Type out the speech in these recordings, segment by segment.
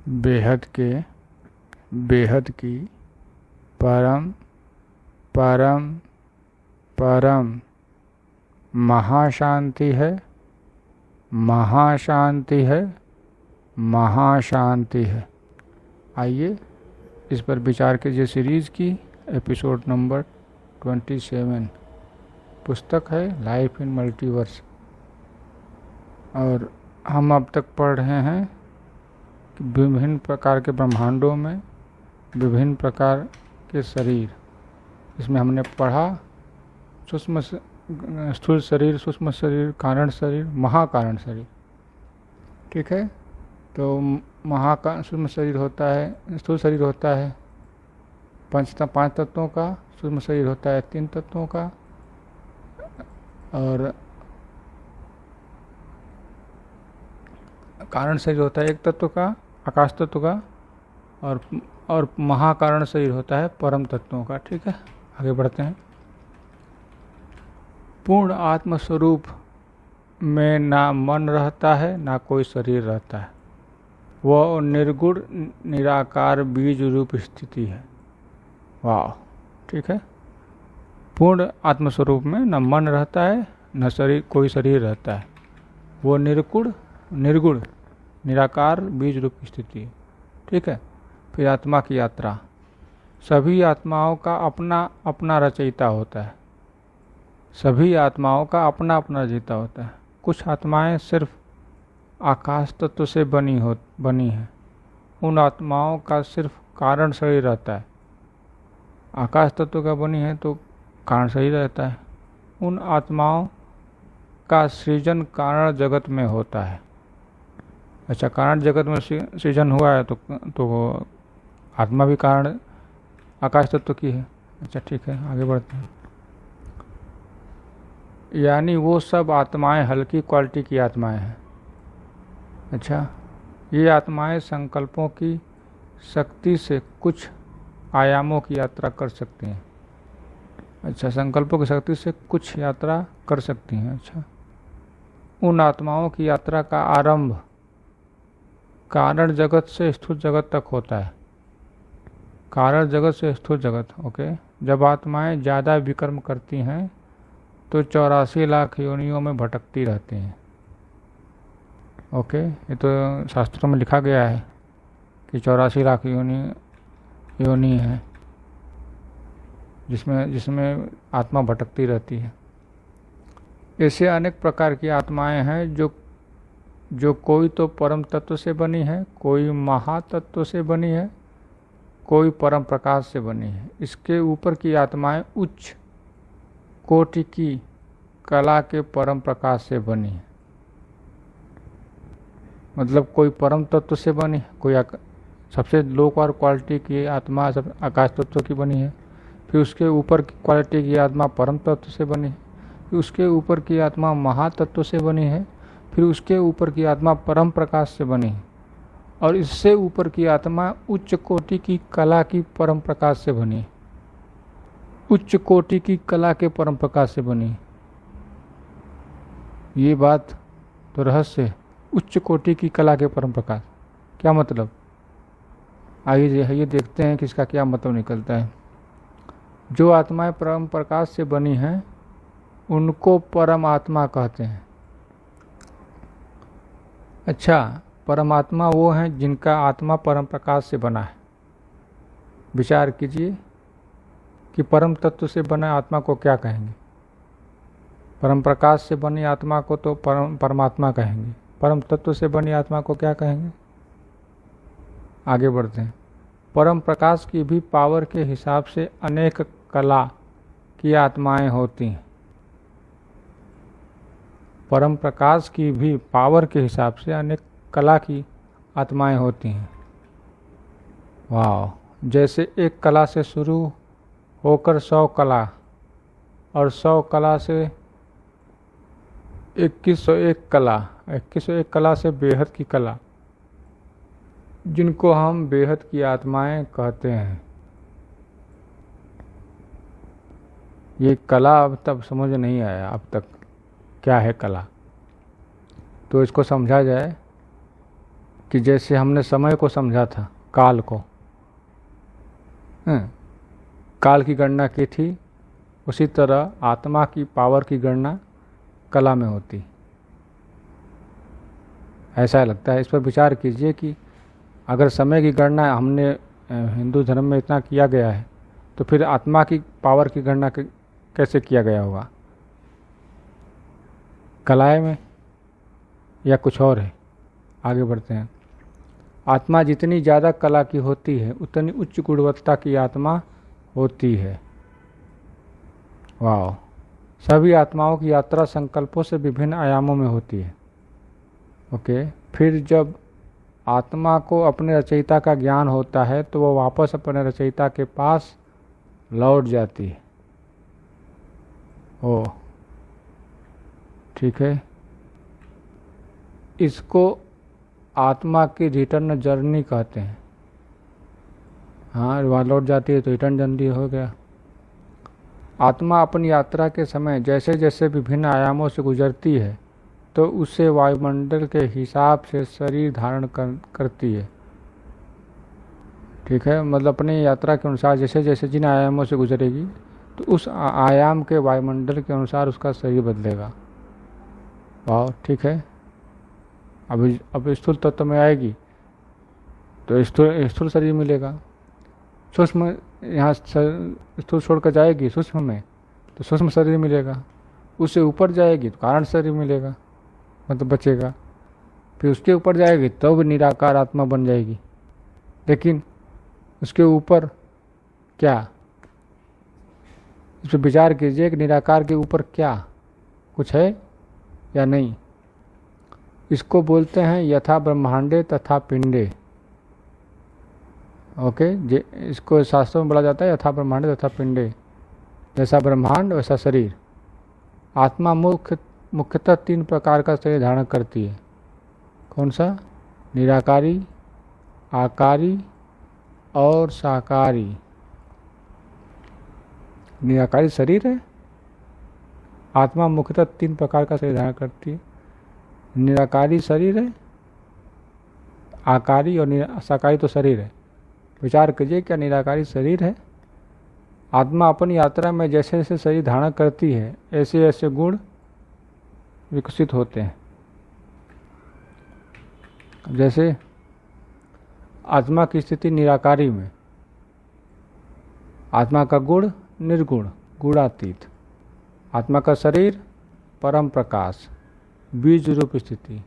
बेहद के, बेहद की, परम परम परम महाशांति है, महाशांति है, महाशांति है। आइए इस पर विचार कीजिए। सीरीज़ की एपिसोड नंबर 27 पुस्तक है लाइफ इन मल्टीवर्स। और हम अब तक पढ़ रहे हैं कि विभिन्न प्रकार के ब्रह्मांडों में विभिन्न प्रकार के शरीर। इसमें हमने पढ़ा सूक्ष्म स्थूल शरीर, सूक्ष्म शरीर, कारण शरीर, महाकारण शरीर। ठीक है, तो सूक्ष्म शरीर होता है, स्थूल शरीर होता है पांच तत्वों का, सूक्ष्म शरीर होता है 3 तत्वों का, और कारण शरीर होता है 1 तत्व का, आकाश तत्व का, और महाकारण शरीर होता है परम तत्वों का। ठीक है, आगे बढ़ते हैं। पूर्ण आत्मस्वरूप में ना मन रहता है ना कोई शरीर रहता है। वह निर्गुण निराकार बीज रूप स्थिति है। वाह, ठीक है। पूर्ण आत्मस्वरूप में न मन रहता है न शरीर, कोई शरीर रहता है। वो निर्गुण निराकार बीज रूप स्थिति। ठीक है। फिर आत्मा की यात्रा। सभी आत्माओं का अपना अपना रचयिता होता है। सभी आत्माओं का अपना अपना रचयिता होता है। कुछ आत्माएं सिर्फ आकाश तत्व से बनी हैं। उन आत्माओं का सिर्फ कारण शरीर रहता है। आकाश तत्व का बनी है तो कारण शरीर रहता है। उन आत्माओं का सृजन कारण जगत में होता है। अच्छा, कारण जगत में सृजन हुआ है तो आत्मा भी कारण आकाश तत्व की है। अच्छा, ठीक है, आगे बढ़ते हैं। यानी वो सब आत्माएं हल्की क्वालिटी की आत्माएं हैं। अच्छा, ये आत्माएं संकल्पों की शक्ति से कुछ आयामों की यात्रा कर सकती हैं। अच्छा, संकल्पों की शक्ति से कुछ यात्रा कर सकती हैं। अच्छा, उन आत्माओं की यात्रा का आरंभ कारण जगत से स्थूल जगत तक होता है। कारण जगत से स्थूल जगत। ओके, जब आत्माएं ज़्यादा विकर्म करती हैं तो 84 लाख योनियों में भटकती रहती हैं। ओके, ये तो शास्त्रों में लिखा गया है कि 84 लाख योनि है जिसमें आत्मा भटकती रहती है। ऐसे अनेक प्रकार की आत्माएं हैं जो कोई तो परम तत्व से बनी है, कोई महातत्व से बनी है, कोई परम प्रकाश से बनी है। इसके ऊपर की आत्माएं उच्च कोटि की कला के परम प्रकाश से बनी है। मतलब कोई परम तत्व से बनी है, कोई सबसे लो क्वालिटी की आत्मा सब आकाश तत्व की बनी है। फिर उसके ऊपर की क्वालिटी की आत्मा परम तत्व से बनी है। फिर उसके ऊपर की आत्मा महातत्व से बनी है। फिर उसके ऊपर की आत्मा परम प्रकाश से बनी है। और इससे ऊपर की आत्मा उच्च कोटि की कला की परम प्रकाश से बनी है। उच्च कोटि की कला के परम प्रकाश से बनी। ये बात तो रहस्य। उच्च कोटि की कला के परम प्रकाश क्या मतलब? आइए देखते हैं कि इसका क्या मतलब निकलता है। जो आत्माएं परम प्रकाश से बनी हैं उनको परम आत्मा कहते हैं। अच्छा, परमात्मा वो हैं जिनका आत्मा परम प्रकाश से बना है। विचार कीजिए कि परम तत्व से बना आत्मा को क्या कहेंगे? परम प्रकाश से बनी आत्मा को तो परमात्मा कहेंगे। परम तत्व से बनी आत्मा को क्या कहेंगे? आगे बढ़ते हैं। परम प्रकाश की भी पावर के हिसाब से अनेक कला की आत्माएं होती हैं। परम प्रकाश की भी पावर के हिसाब से अनेक कला की आत्माएं होती हैं। वाह, जैसे एक कला से शुरू होकर 100 कला, और 100 कला से 2101 कला, 2101 कला से बेहद की कला, जिनको हम बेहद की आत्माएं कहते हैं। ये कला अब तक समझ नहीं आया अब तक क्या है कला, तो इसको समझा जाए कि जैसे हमने समय को समझा था, काल को, काल की गणना की थी, उसी तरह आत्मा की पावर की गणना कला में होती। ऐसा लगता है। इस पर विचार कीजिए कि अगर समय की गणना हमने हिंदू धर्म में इतना किया गया है, तो फिर आत्मा की पावर की गणना कैसे किया गया होगा? कलाएं में या कुछ और है? आगे बढ़ते हैं। आत्मा जितनी ज़्यादा कला की होती है उतनी उच्च गुणवत्ता की आत्मा होती है। वाह। सभी आत्माओं की यात्रा संकल्पों से विभिन्न आयामों में होती है। ओके। फिर जब आत्मा को अपने रचयिता का ज्ञान होता है तो वह वापस अपने रचयिता के पास लौट जाती है। ओ, ठीक है। इसको आत्मा की रिटर्न जर्नी कहते हैं। हाँ, वहाँ लौट जाती है तो रिटर्न जर्नी हो गया। आत्मा अपनी यात्रा के समय जैसे जैसे विभिन्न आयामों से गुजरती है तो उसे वायुमंडल के हिसाब से शरीर धारण करती है। ठीक है, मतलब अपनी यात्रा के अनुसार जैसे जैसे जिन आयामों से गुजरेगी तो उस आयाम के वायुमंडल के अनुसार उसका शरीर बदलेगा। वाह, ठीक है। अब स्थूल तत्व में आएगी तो स्थूल शरीर मिलेगा। सूक्ष्म यहाँ स्थूल छोड़ कर जाएगी सूक्ष्म में तो सूक्ष्म शरीर मिलेगा। उससे ऊपर जाएगी तो कारण शरीर मिलेगा, मतलब बचेगा। फिर उसके ऊपर जाएगी तो भी निराकार आत्मा बन जाएगी। लेकिन उसके ऊपर क्या, इस पर विचार कीजिए कि निराकार के ऊपर क्या कुछ है या नहीं। इसको बोलते हैं यथा ब्रह्मांडे तथा पिंडे। ओके, इसको शास्त्रों में बोला जाता है यथा ब्रह्मांडे तथा पिंडे। जैसा ब्रह्मांड वैसा शरीर। आत्मा मुख्यतः 3 प्रकार का शरीर धारण करती है। कौन सा? निराकारी, आकारी और साकारी। निराकारी शरीर है। आत्मा मुख्यतः 3 प्रकार का शरीर धारण करती है। निराकारी शरीर है, आकारी और साकारी तो शरीर है। विचार कीजिए, क्या निराकारी शरीर है? आत्मा अपनी यात्रा में जैसे जैसे शरीर धारण करती है ऐसे ऐसे गुण विकसित होते हैं। जैसे आत्मा की स्थिति निराकारी में, आत्मा का गुण निर्गुण, गुणातीत। आत्मा का शरीर परम प्रकाश, बीज रूप स्थिति।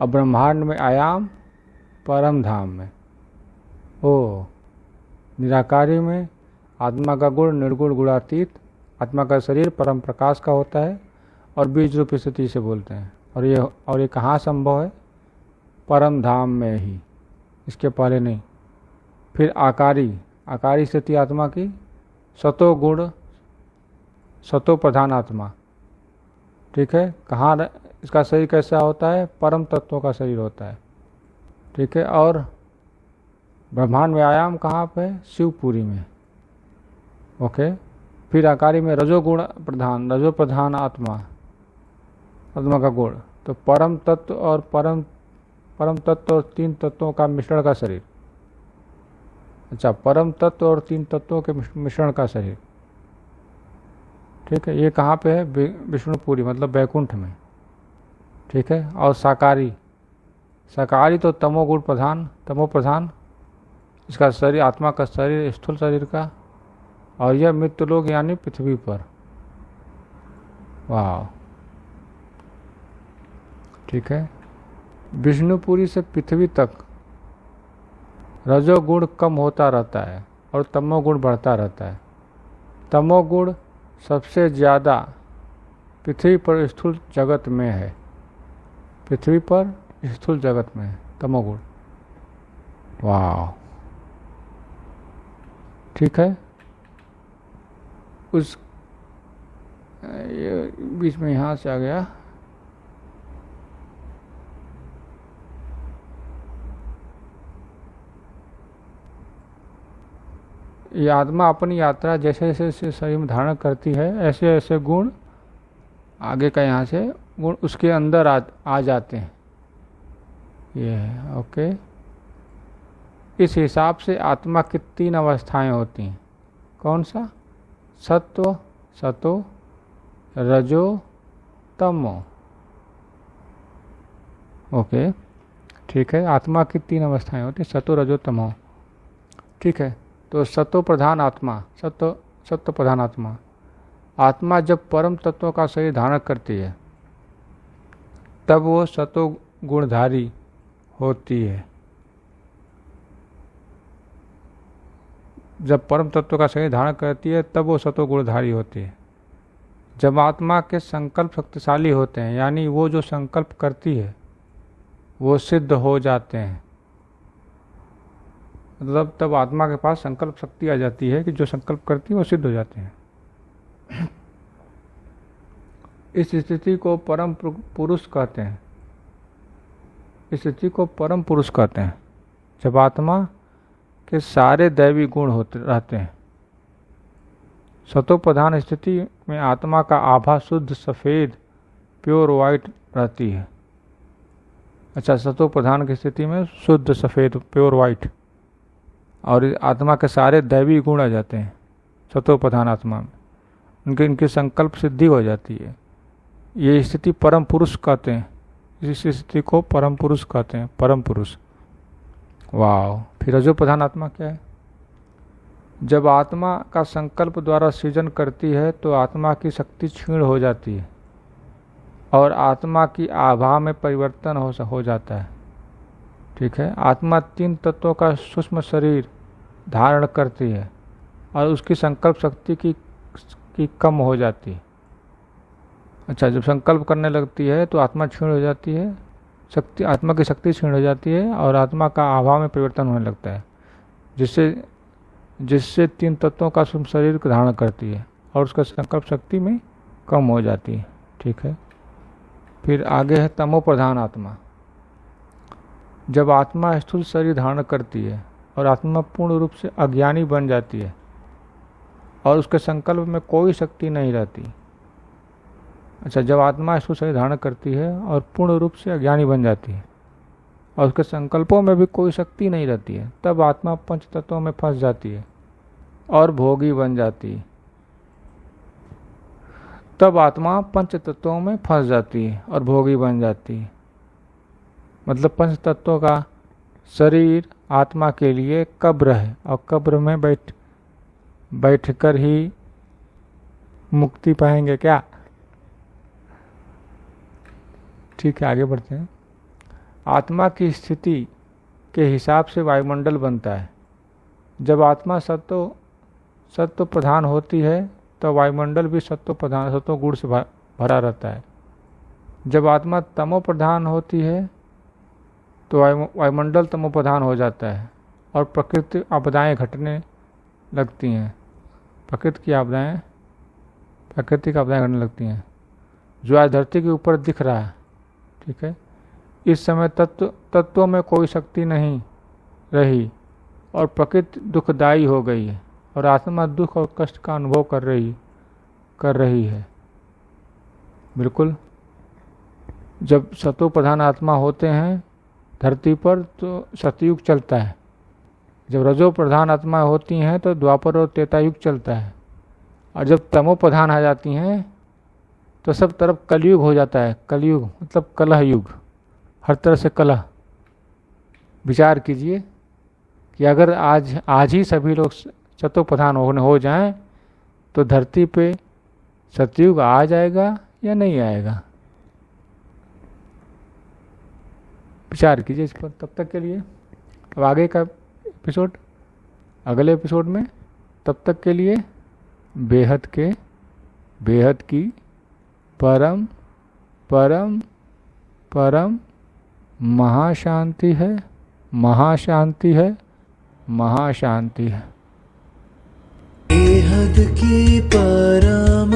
और ब्रह्मांड में आयाम परम धाम में। ओ, निराकारी में आत्मा का गुण निर्गुण गुणातीत, आत्मा का शरीर परम प्रकाश का होता है और बीज रूप स्थिति से बोलते हैं। और ये कहाँ संभव है? परम धाम में ही, इसके पहले नहीं। फिर आकारी स्थिति आत्मा की सतो गुण, सतो प्रधान आत्मा। ठीक है, कहाँ इसका शरीर कैसा होता है? परम तत्वों का शरीर होता है। ठीक है, और ब्रह्मांड में आयाम कहाँ पे? शिवपुरी में। ओके। फिर आकारी में रजोगुण प्रधान, रजो प्रधान आत्मा का गुण। तो परम तत्व और परम तत्व और 3 तत्वों का मिश्रण का शरीर। अच्छा, परम तत्व और 3 तत्वों के मिश्रण का शरीर। ठीक है, ये कहाँ पे है? विष्णुपुरी, मतलब बैकुंठ में। ठीक है, और साकारी तो तमो प्रधान इसका शरीर, आत्मा का शरीर स्थूल शरीर का। और यह मृत्यु लोक यानी पृथ्वी पर। वाह, ठीक है। विष्णुपुरी से पृथ्वी तक रजोगुण कम होता रहता है और तमोगुण बढ़ता रहता है। तमोगुण सबसे ज़्यादा पृथ्वी पर स्थूल जगत में है। पृथ्वी पर स्थूल जगत में है तमोगुण। वाह, ठीक है। उस बीच में यहाँ से आ गया। ये आत्मा अपनी यात्रा जैसे जैसे शरीर में धारण करती है ऐसे ऐसे गुण आगे का यहाँ से गुण उसके अंदर आ जाते हैं। ये है। ओके, इस हिसाब से आत्मा की 3 अवस्थाएं होती हैं। कौन सा? सत्व, सतो, रजो, तमो। ओके, ठीक है। आत्मा की 3 अवस्थाएं होती हैं, सतो, रजो, तमो। ठीक है, तो सतो प्रधान आत्मा, सत्व प्रधान आत्मा, आत्मा जब परम तत्वों का शरीर धारण करती है तब वो सतो गुणधारी होती है। जब परम तत्व का शरीर धारण करती है तब वो सतो गुणधारी होती है। जब आत्मा के संकल्प शक्तिशाली होते हैं, यानी वो जो संकल्प करती है वो सिद्ध हो जाते हैं, मतलब तब आत्मा के पास संकल्प शक्ति आ जाती है कि जो संकल्प करती है वो सिद्ध हो जाते हैं। इस स्थिति को परम पुरुष कहते हैं। इस स्थिति को परम पुरुष कहते हैं जब आत्मा के सारे दैवी गुण होते रहते हैं। सतो प्रधान स्थिति में आत्मा का आभा शुद्ध सफ़ेद प्योर वाइट रहती है। अच्छा, सतो प्रधान की स्थिति में शुद्ध सफ़ेद प्योर वाइट, और आत्मा के सारे दैवी गुण आ जाते हैं सतो प्रधान आत्मा में, इनकी संकल्प सिद्धि हो जाती है। ये स्थिति परम पुरुष कहते हैं। इस स्थिति को परम पुरुष कहते हैं, परम पुरुष। वाह। फिर रजो प्रधान आत्मा क्या है? जब आत्मा का संकल्प द्वारा सृजन करती है तो आत्मा की शक्ति क्षीण हो जाती है और आत्मा की आभा में परिवर्तन हो जाता है। ठीक है, आत्मा 3 तत्वों का सूक्ष्म शरीर धारण करती है और उसकी संकल्प शक्ति की कम हो जाती है। अच्छा, जब संकल्प करने लगती है तो आत्मा क्षीण हो जाती है, आत्मा की शक्ति क्षीण हो जाती है और आत्मा का आभा में परिवर्तन होने लगता है, जिससे 3 तत्वों का सूक्ष्म शरीर को धारण करती है और उसका संकल्प शक्ति में कम हो जाती है। ठीक है, फिर आगे है तमो प्रधान आत्मा। जब आत्मा स्थूल शरीर धारण करती है और आत्मा पूर्ण रूप से अज्ञानी बन जाती है और उसके संकल्प में कोई शक्ति नहीं रहती। अच्छा, जब आत्मा स्थूल शरीर धारण करती है और पूर्ण रूप से अज्ञानी बन जाती है और उसके संकल्पों में भी कोई शक्ति नहीं रहती है, तब आत्मा 5 तत्वों में फंस जाती है और भोगी बन जाती है। तब आत्मा 5 तत्वों में फंस जाती है और भोगी बन जाती है। मतलब 5 तत्वों का शरीर आत्मा के लिए कब्र है और कब्र में बैठकर ही मुक्ति पाएंगे क्या? ठीक है, आगे बढ़ते हैं। आत्मा की स्थिति के हिसाब से वायुमंडल बनता है। जब आत्मा सत्व प्रधान होती है तो वायुमंडल भी सत्व गुण से भरा रहता है। जब आत्मा तमो प्रधान होती है तो वायुमंडल तमो प्रधान हो जाता है और प्राकृतिक आपदाएं घटने लगती हैं। प्राकृतिक आपदाएं घटने लगती हैं, जो आज धरती के ऊपर दिख रहा है। ठीक है, इस समय तत्वों में कोई शक्ति नहीं रही और प्रकृति दुखदायी हो गई है और आत्मा दुख और कष्ट का अनुभव कर रही है। बिल्कुल, जब सतो प्रधान आत्मा होते हैं धरती पर तो सतयुग चलता है, जब रजो प्रधान आत्मा होती हैं तो द्वापर और त्रेता युग चलता है, और जब तमो प्रधान आ जाती हैं तो सब तरफ कलयुग हो जाता है। कलयुग मतलब कलह युग, हर तरह से कलह। विचार कीजिए कि अगर आज ही सभी लोग सतो प्रधान हो जाएं तो धरती पे सतयुग आ जाएगा या नहीं आएगा? विचार कीजिए इस पर। तब तक के लिए अब आगे का एपिसोड अगले एपिसोड में, तब तक के लिए बेहद की परम परम परम महाशांति है, महाशांति है, महाशांति है। बेहद की परम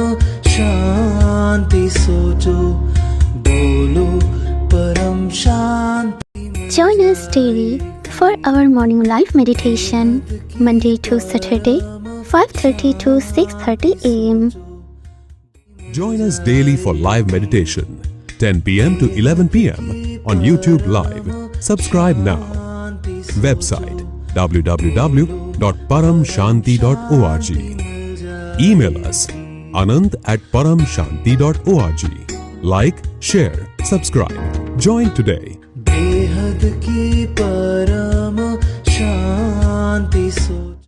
शांति सोचो, बोलो परम शांति। Join us daily for our morning live meditation, Monday to Saturday, 5:30 to 6:30 a.m. Join us daily for live meditation, 10 p.m. to 11 p.m. on YouTube Live. Subscribe now. Website www.paramshanti.org. Email us anant@paramshanti.org. Like, share, subscribe. Join today. बेहद की परम शांति सो